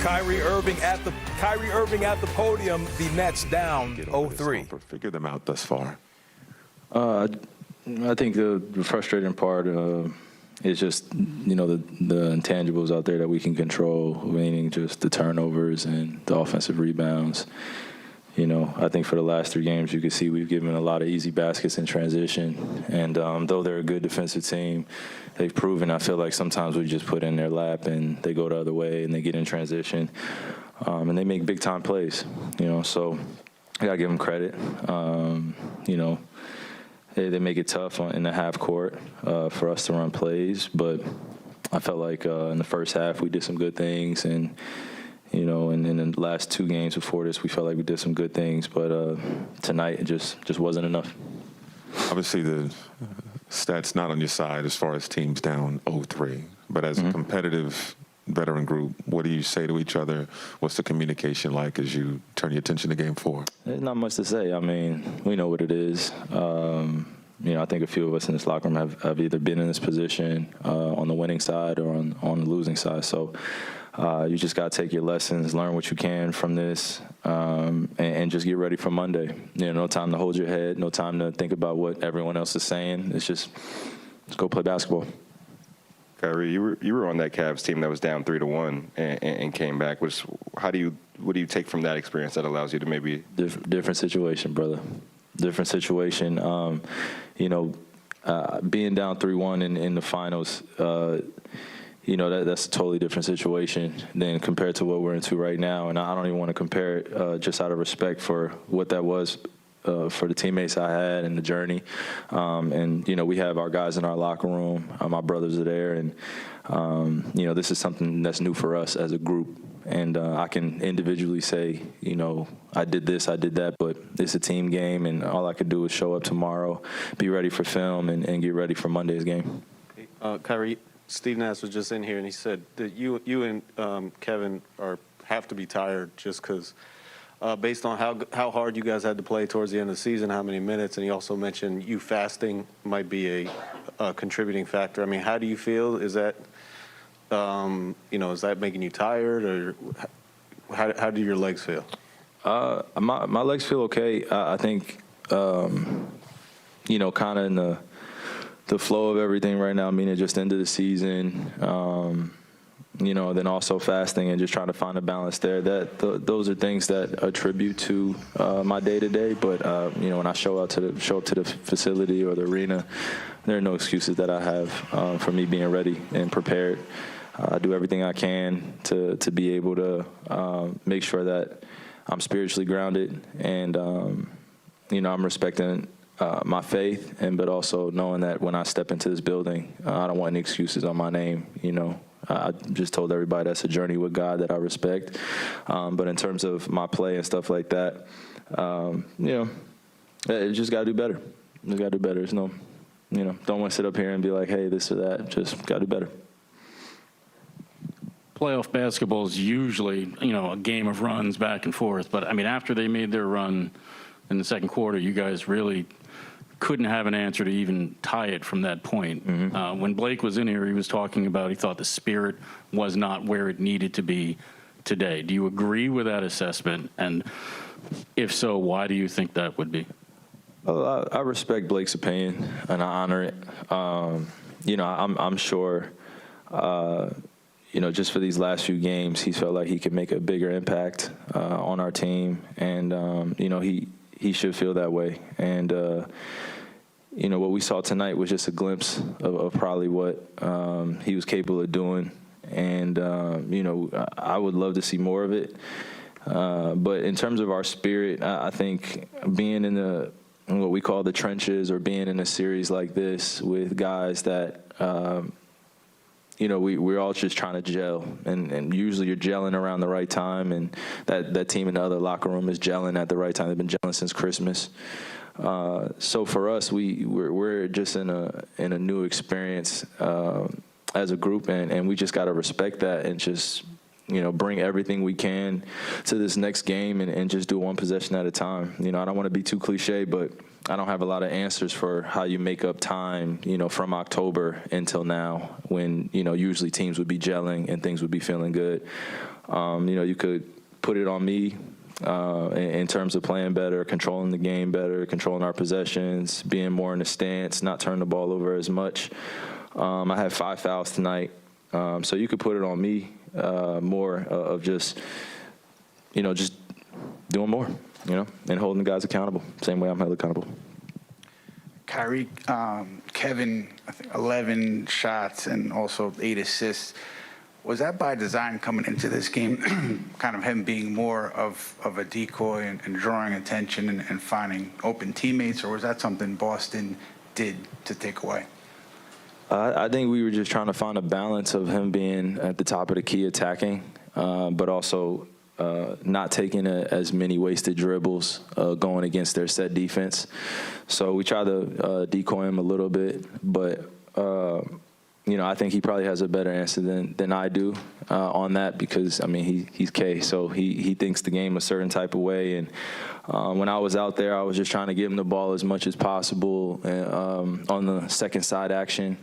Kyrie Irving at the podium. The Nets down 0-3. Figure them out thus far. I think the frustrating part is just, the intangibles out there that we can control, meaning just the turnovers and the offensive rebounds. I think for the last 3 games, you can see we've given a lot of easy baskets in transition. And though they're a good defensive team, they've proven, I feel like sometimes we just put in their lap and they go the other way and they get in transition. And they make big-time plays, So I got to give them credit. They make it tough in the half court for us to run plays. But I felt like in the first half we did some good things. And and in the last 2 games before this, we felt like we did some good things, but tonight it just wasn't enough. Obviously, the stats not on your side as far as teams down 0-3, but as a competitive veteran group, what do you say to each other? What's the communication like as you turn your attention to Game 4? There's not much to say. I mean, we know what it is. I think a few of us in this locker room have either been in this position on the winning side or on the losing side. So you just got to take your lessons, learn what you can from this, and just get ready for Monday. No time to hold your head, no time to think about what everyone else is saying. It's just let's go play basketball. Kyrie, you were on that Cavs team that was down 3-1 and came back. What do you take from that experience that allows you to maybe different situation, brother? Different situation. Being down 3-1 in the finals, that's a totally different situation than compared to what we're into right now. And I don't even want to compare it just out of respect for what that was for the teammates I had and the journey. We have our guys in our locker room. My brothers are there. And, this is something that's new for us as a group. And I can individually say, I did this, I did that, but it's a team game, and all I could do is show up tomorrow, be ready for film, and get ready for Monday's game. Kyrie, Steve Nash was just in here, and he said that you and Kevin have to be tired just because based on how hard you guys had to play towards the end of the season, how many minutes, and he also mentioned you fasting might be a contributing factor. I mean, how do you feel? Is that is that making you tired, or how do your legs feel? My legs feel okay. I think, kind of in the flow of everything right now, I mean, it just ended the season, then also fasting and just trying to find a balance there. Those are things that attribute to my day-to-day. But, when I show up to the facility or the arena, there are no excuses that I have for me being ready and prepared. I do everything I can to be able to make sure that I'm spiritually grounded and, I'm respecting my faith, but also knowing that when I step into this building, I don't want any excuses on my name. I just told everybody that's a journey with God that I respect. But in terms of my play and stuff like that, it just got to do better. Just got to do better. There's no, don't want to sit up here and be like, hey, this or that. Just got to do better. Playoff basketball is usually, a game of runs back and forth. But, I mean, after they made their run in the second quarter, you guys really couldn't have an answer to even tie it from that point. When Blake was in here, he was talking about he thought the spirit was not where it needed to be today. Do you agree with that assessment? And if so, why do you think that would be? Well, I respect Blake's opinion, and I honor it. I'm sure, just for these last few games, he felt like he could make a bigger impact on our team. And, he should feel that way. And, what we saw tonight was just a glimpse of probably what he was capable of doing. And, I would love to see more of it. But in terms of our spirit, I think being in what we call the trenches, or being in a series like this with guys that, we're all just trying to gel, and usually you're gelling around the right time, and that team in the other locker room is gelling at the right time. They've been gelling since Christmas. So for us, we're just in a new experience as a group, and we just got to respect that and just bring everything we can to this next game and just do one possession at a time. I don't want to be too cliche, but I don't have a lot of answers for how you make up time, from October until now when, usually teams would be gelling and things would be feeling good. You could put it on me in terms of playing better, controlling the game better, controlling our possessions, being more in the stance, not turning the ball over as much. I had 5 fouls tonight. So you could put it on me more of just doing more, and holding the guys accountable, same way I'm held accountable. Kyrie, Kevin, I think 11 shots and also 8 assists. Was that by design coming into this game, kind of him being more of a decoy and drawing attention and finding open teammates, or was that something Boston did to take away? I think we were just trying to find a balance of him being at the top of the key attacking, but also not taking as many wasted dribbles going against their set defense. So we tried to decoy him a little bit, but I think he probably has a better answer than I do on that because, he's K, so he thinks the game a certain type of way. And when I was out there, I was just trying to give him the ball as much as possible on the second side action.